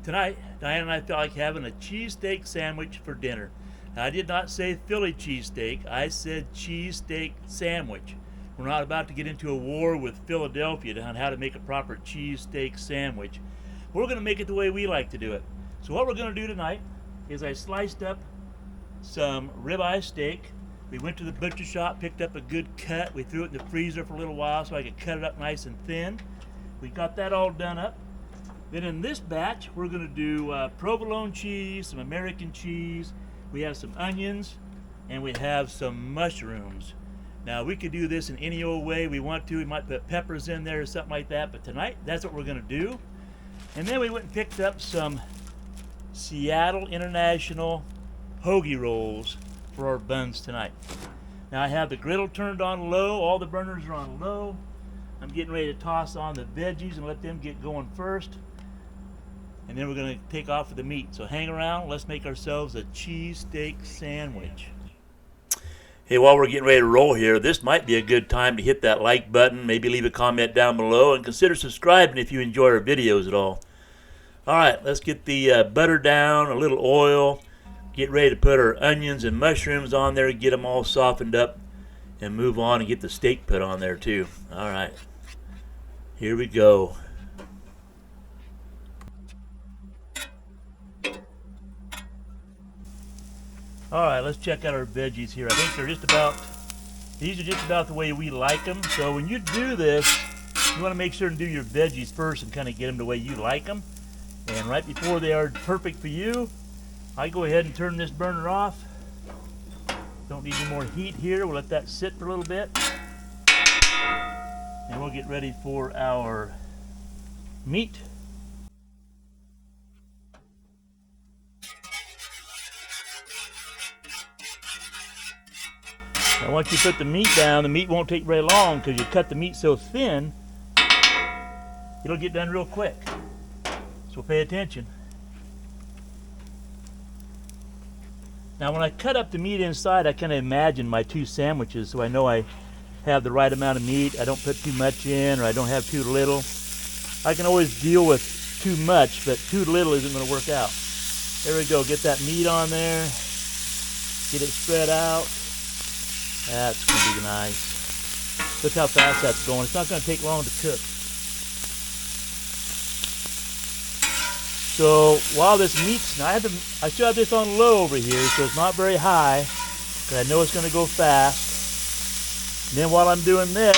Tonight, Diane and I felt like having a cheesesteak sandwich for dinner. Now, I did not say Philly cheesesteak, I said cheesesteak sandwich. We're not about to get into a war with Philadelphia on how to make a proper cheesesteak sandwich. We're going to make it the way we like to do it. So what we're going to do tonight is I sliced up some ribeye steak. We went to the butcher shop, picked up a good cut. We threw it in the freezer for a little while so I could cut it up nice and thin. We got that all done up. Then in this batch, we're going to do provolone cheese, some American cheese. We have some onions, and we have some mushrooms. Now, we could do this in any old way we want to. We might put peppers in there or something like that, but tonight, that's what we're going to do. And then we went and picked up some Seattle International hoagie rolls for our buns tonight. Now, I have the griddle turned on low. All the burners are on low. I'm getting ready to toss on the veggies and let them get going first. And then we're going to take off with the meat. So hang around. Let's make ourselves a cheesesteak sandwich. Hey, while we're getting ready to roll here, this might be a good time to hit that like button, maybe leave a comment down below, and consider subscribing if you enjoy our videos at all. All right, let's get the butter down, a little oil, get ready to put our onions and mushrooms on there, get them all softened up, and move on and get the steak put on there too. All right, here we go. All right, let's check out our veggies here. I think these are just about the way we like them. So when you do this, you want to make sure and do your veggies first and kind of get them the way you like them. And right before they are perfect for you, I go ahead and turn this burner off. Don't need any more heat here. We'll let that sit for a little bit. And we'll get ready for our meat. Now once you put the meat down, the meat won't take very long because you cut the meat so thin, it'll get done real quick. So pay attention. Now when I cut up the meat inside, I kind of imagine my two sandwiches so I know I have the right amount of meat. I don't put too much in or I don't have too little. I can always deal with too much, but too little isn't going to work out. There we go. Get that meat on there. Get it spread out. That's going to be nice. Look how fast that's going. It's not going to take long to cook. So while this meat's, now I still have this on low over here, so it's not very high, because I know it's going to go fast. And then while I'm doing this,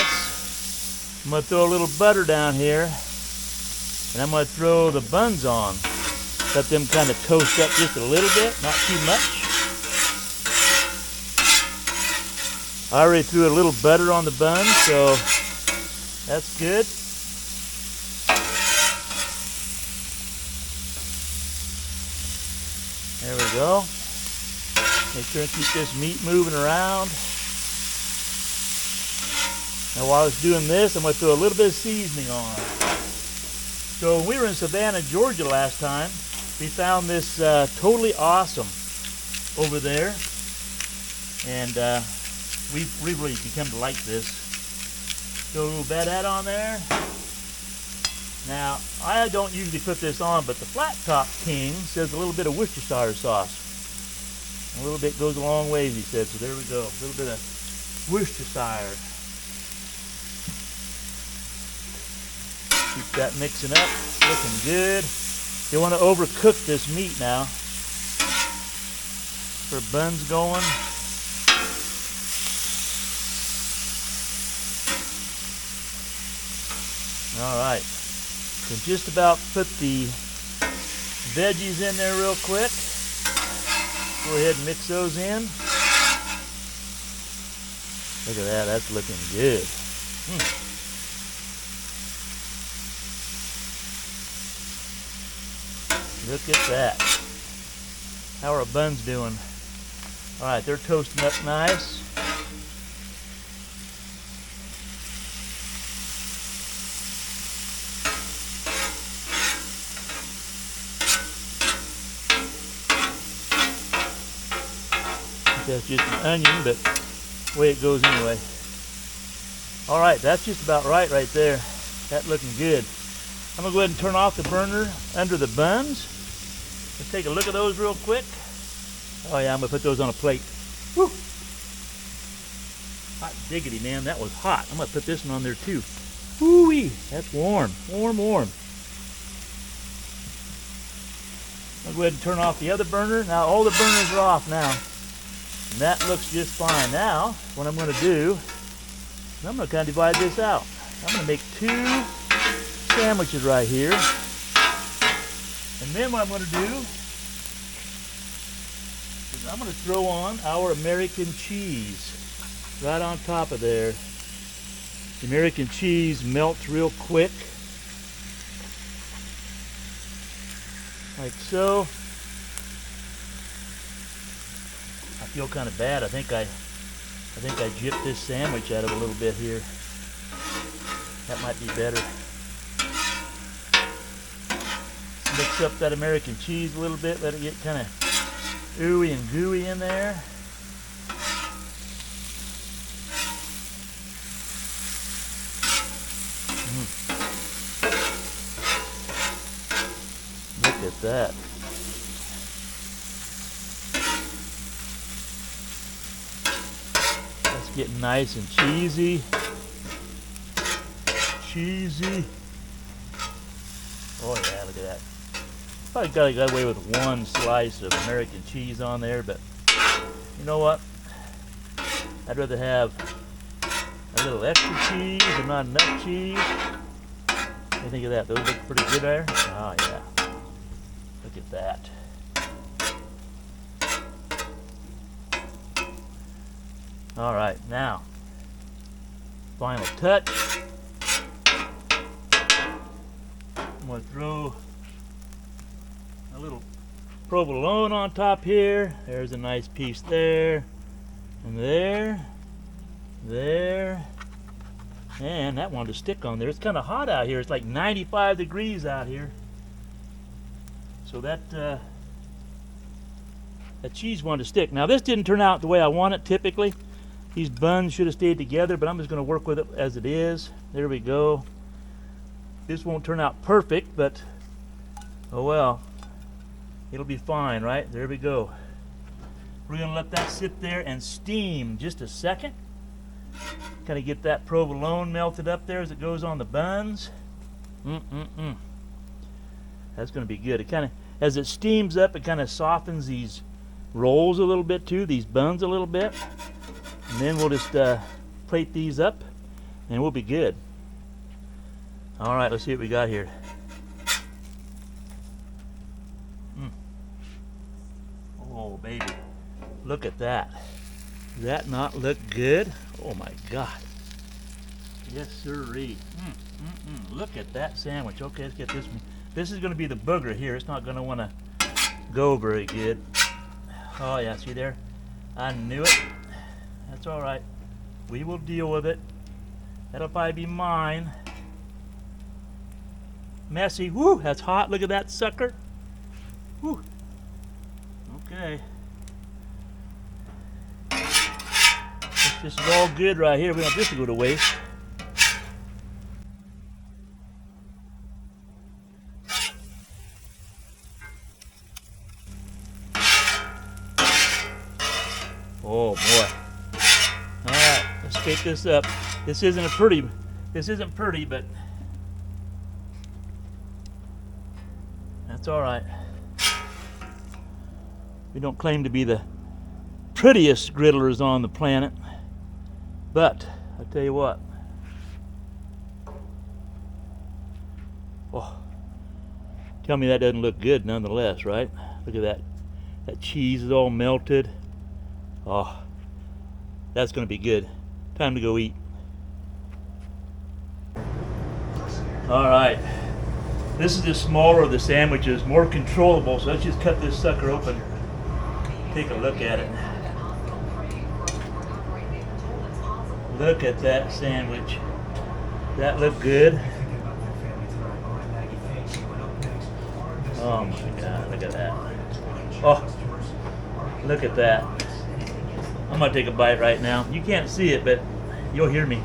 I'm going to throw a little butter down here, and I'm going to throw the buns on. Let them kind of toast up just a little bit, not too much. I already threw a little butter on the bun, so that's good. There we go. Make sure and keep this meat moving around. Now while I was doing this, I'm going to throw a little bit of seasoning on. So when we were in Savannah, Georgia last time, we found this totally awesome over there. And we've really become to like this. Throw a little bit of that on there. Now, I don't usually put this on, but the Flatrock King says a little bit of Worcestershire sauce. A little bit goes a long ways, he said, so there we go. A little bit of Worcestershire. Keep that mixing up, looking good. You want to overcook this meat now. For buns going. All right. So just about put the veggies in there real quick. Go ahead and mix those in. Look at that, that's looking good. Look at that. How are our buns doing? All right, they're toasting up nice. That's just an onion, but the way it goes anyway. All right, that's just about right there. That looking good. I'm gonna go ahead and turn off the burner under the buns. Let's take a look at those real quick. Oh yeah, I'm gonna put those on a plate. Woo! Hot diggity, man, that was hot. I'm gonna put this one on there too. Woo-wee, that's warm, warm, warm. I'll go ahead and turn off the other burner. Now all the burners are off now. And that looks just fine. Now, what I'm gonna do, I'm gonna kind of divide this out. I'm gonna make 2 sandwiches right here. And then what I'm gonna do is I'm gonna throw on our American cheese right on top of there. The American cheese melts real quick. Like so. I feel kind of bad. I think I gypped this sandwich out of a little bit here. That might be better. Mix up that American cheese a little bit. Let it get kind of ooey and gooey in there. Look at that. That's getting nice and cheesy. Cheesy. Oh yeah, look at that. Probably got away with 1 slice of American cheese on there, but you know what? I'd rather have a little extra cheese or not enough cheese. What do you think of that? Those look pretty good there. Oh yeah. Look at that. All right, now, final touch. I'm going to throw a little provolone on top here. There's a nice piece there, and there, and that wanted to stick on there. It's kind of hot out here. It's like 95 degrees out here. So that cheese wanted to stick. Now this didn't turn out the way I want it typically. These buns should have stayed together, but I'm just going to work with it as it is. There we go. This won't turn out perfect, but oh well. It'll be fine, right? There we go. We're going to let that sit there and steam just a second. Kind of get that provolone melted up there as it goes on the buns. That's going to be good. It kind of, as it steams up, it kind of softens these rolls a little bit too, these buns a little bit. And then we'll just plate these up and we'll be good. All right, let's see what we got here. Oh, baby. Look at that. Does that not look good? Oh, my God. Yes, sirree. Look at that sandwich. Okay, let's get this one. This is going to be the booger here. It's not going to want to go very good. Oh, yeah, see there? I knew it. That's all right. We will deal with it. That'll probably be mine. Messy. Woo, that's hot. Look at that sucker. Woo. Okay. This is all good right here. We don't want this to go to waste. Oh boy. Alright, let's take this up. This isn't pretty, but that's alright. We don't claim to be the prettiest griddlers on the planet, but I tell you what. Oh, tell me that doesn't look good nonetheless, right? Look at that. That cheese is all melted. Oh, that's going to be good. Time to go eat. All right. This is the smaller of the sandwiches, more controllable. So let's just cut this sucker open. Take a look at it. Look at that sandwich. That look good. Oh my God, look at that. Oh, look at that. I'm gonna take a bite right now. You can't see it, but you'll hear me.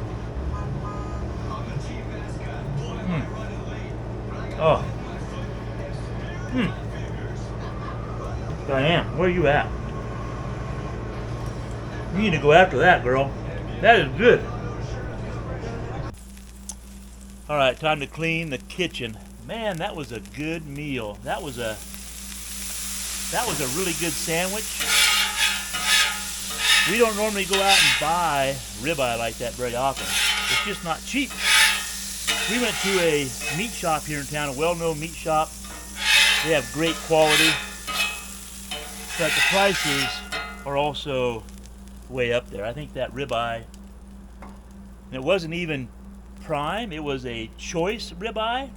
Oh. Diane, where you at? You need to go after that, girl. That is good. All right, time to clean the kitchen. Man, that was a good meal. That was a really good sandwich. We don't normally go out and buy ribeye like that very often. It's just not cheap. We went to a meat shop here in town, a well-known meat shop. They have great quality, but the prices are also way up there. I think that ribeye, and it wasn't even prime, it was a choice ribeye,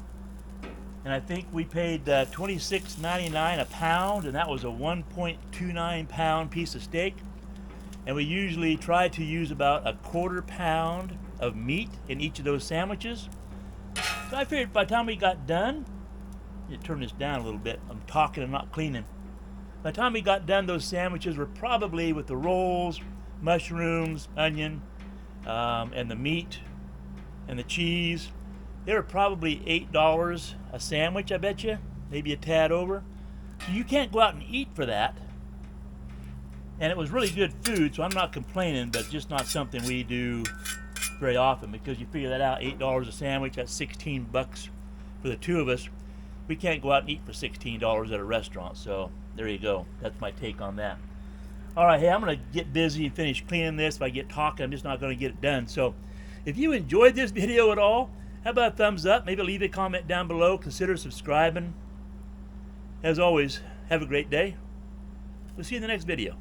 and I think we paid $26.99 a pound, and that was a 1.29 pound piece of steak. And we usually try to use about a quarter pound of meat in each of those sandwiches. So I figured by the time we got done, you turn this down a little bit, I'm talking and not cleaning. By the time we got done, those sandwiches were probably, with the rolls, mushrooms, onion, and the meat and the cheese, they were probably $8 a sandwich, I bet you, maybe a tad over. So you can't go out and eat for that. And it was really good food, so I'm not complaining, but just not something we do very often, because you figure that out, $8 a sandwich, that's 16 bucks for the two of us. We can't go out and eat for $16 at a restaurant, so there you go. That's my take on that. All right, hey, I'm going to get busy and finish cleaning this. If I get talking, I'm just not going to get it done. So if you enjoyed this video at all, how about a thumbs up? Maybe leave a comment down below. Consider subscribing. As always, have a great day. We'll see you in the next video.